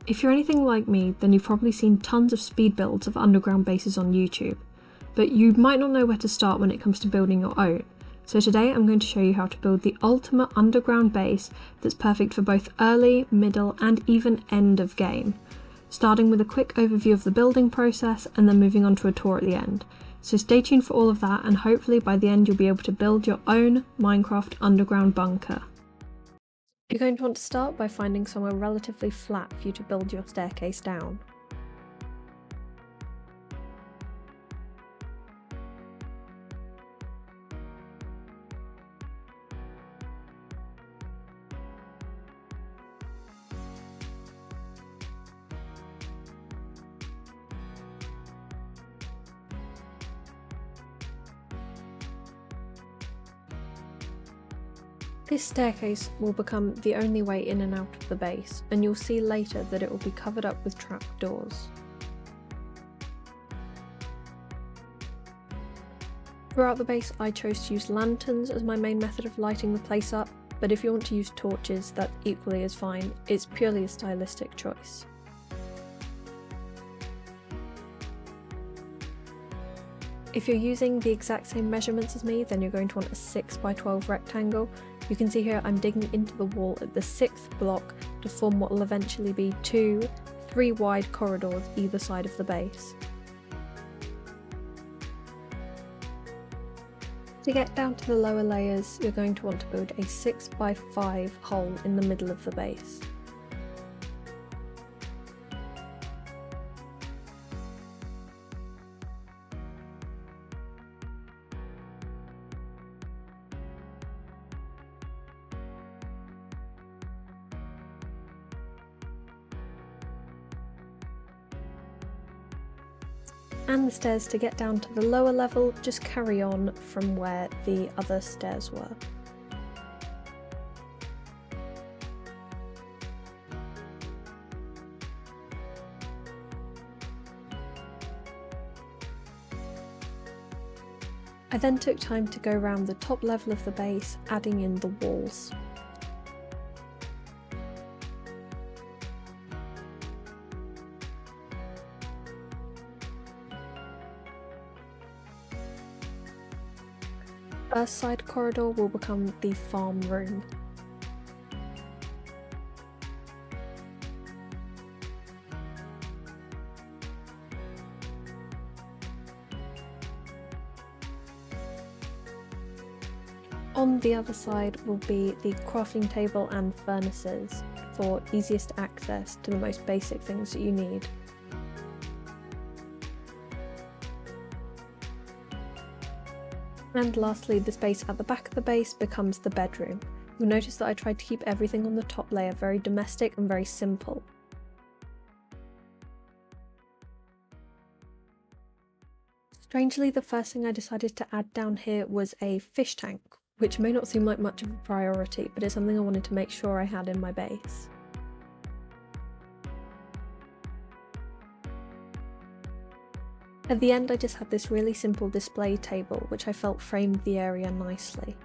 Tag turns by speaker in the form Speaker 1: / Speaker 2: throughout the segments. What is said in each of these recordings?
Speaker 1: If you're anything like me, then you've probably seen tons of speed builds of underground bases on YouTube, but you might not know where to start when it comes to building your own. So today I'm going to show you how to build the ultimate underground base that's perfect for both early, middle, and even end of game, starting with a quick overview of the building process and then moving on to a tour at the end. So stay tuned for all of that, and hopefully by the end you'll be able to build your own Minecraft underground bunker. You're going to want to start by finding somewhere relatively flat for you to build your staircase down. This staircase will become the only way in and out of the base, and you'll see later that it will be covered up with trapdoors. Throughout the base I chose to use lanterns as my main method of lighting the place up, but if you want to use torches that equally is fine, it's purely a stylistic choice. If you're using the exact same measurements as me, then you're going to want a 6x12 rectangle. You can see here I'm digging into the wall at the 6th block to form what will eventually be 3 wide corridors either side of the base. To get down to the lower layers, you're going to want to build a 6x5 hole in the middle of the base. And the stairs to get down to the lower level just carry on from where the other stairs were. I then took time to go around the top level of the base, adding in the walls. First side corridor will become the farm room. On the other side will be the crafting table and furnaces for easiest access to the most basic things that you need. And lastly, the space at the back of the base becomes the bedroom. You'll notice that I tried to keep everything on the top layer very domestic and very simple. Strangely, the first thing I decided to add down here was a fish tank, which may not seem like much of a priority, but it's something I wanted to make sure I had in my base. At the end I just had this really simple display table which I felt framed the area nicely.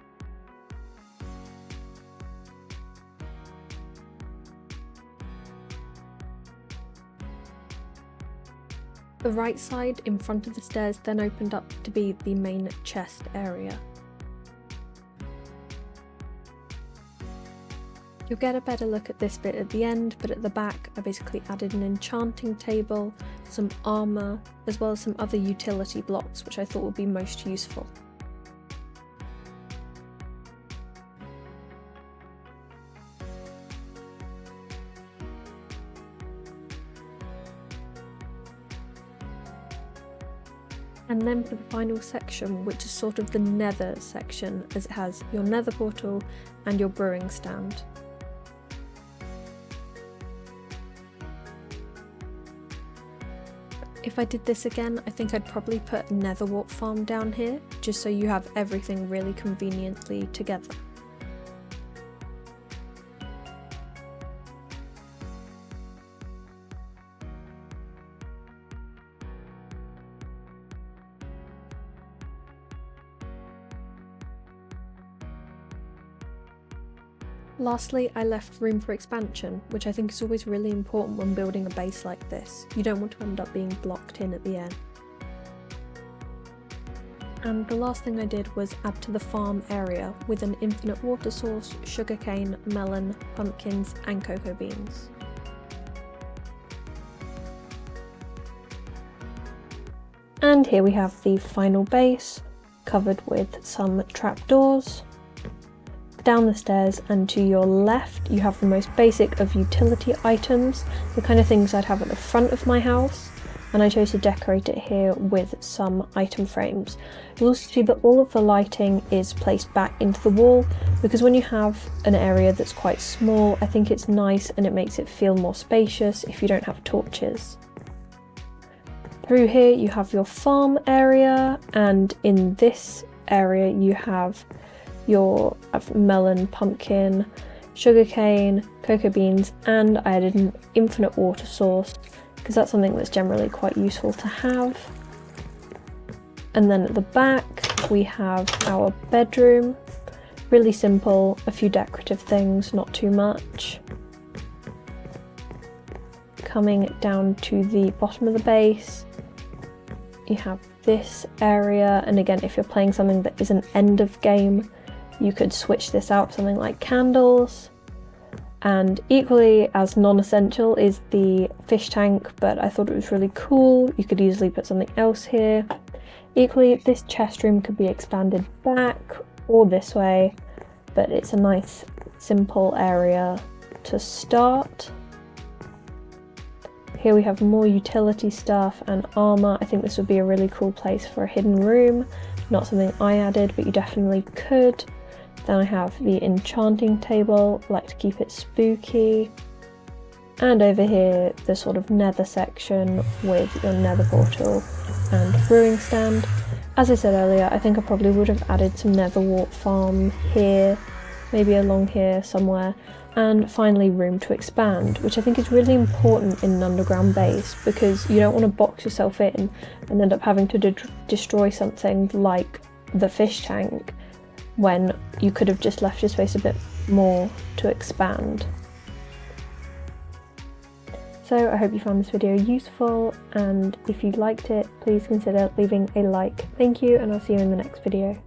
Speaker 1: The right side in front of the stairs then opened up to be the main chest area. You'll get a better look at this bit at the end, but at the back I basically added an enchanting table, some armour, as well as some other utility blocks which I thought would be most useful. And then for the final section, which is sort of the nether section, as it has your nether portal and your brewing stand. If I did this again, I think I'd probably put a nether wart farm down here, just so you have everything really conveniently together. Lastly, I left room for expansion, which I think is always really important when building a base like this. You don't want to end up being blocked in at the end. And the last thing I did was add to the farm area with an infinite water source, sugarcane, melon, pumpkins and cocoa beans. And here we have the final base, covered with some trapdoors. Down the stairs and to your left you have the most basic of utility items, the kind of things I'd have at the front of my house, and I chose to decorate it here with some item frames. You'll also see that all of the lighting is placed back into the wall, because when you have an area that's quite small, I think it's nice and it makes it feel more spacious if you don't have torches. Through here you have your farm area, and in this area you have your melon, pumpkin, sugarcane, cocoa beans, and I added an infinite water source because that's something that's generally quite useful to have. And then at the back we have our bedroom, really simple, a few decorative things, not too much. Coming down to the bottom of the base, you have this area, and again, if you're playing something that is an end of game, you could switch this out, something like candles. And equally as non-essential is the fish tank, but I thought it was really cool. You could easily put something else here. Equally, this chest room could be expanded back or this way, but it's a nice simple area to start. Here we have more utility stuff and armour. I think this would be a really cool place for a hidden room. Not something I added, but you definitely could. Then I have the enchanting table, I like to keep it spooky. And over here, the sort of nether section with your nether portal and brewing stand. As I said earlier, I think I probably would have added some nether wart farm here, maybe along here somewhere. And finally, room to expand, which I think is really important in an underground base, because you don't want to box yourself in and end up having to destroy something like the fish tank when you could have just left your space a bit more to expand. So I hope you found this video useful, and if you liked it, please consider leaving a like. Thank you, and I'll see you in the next video.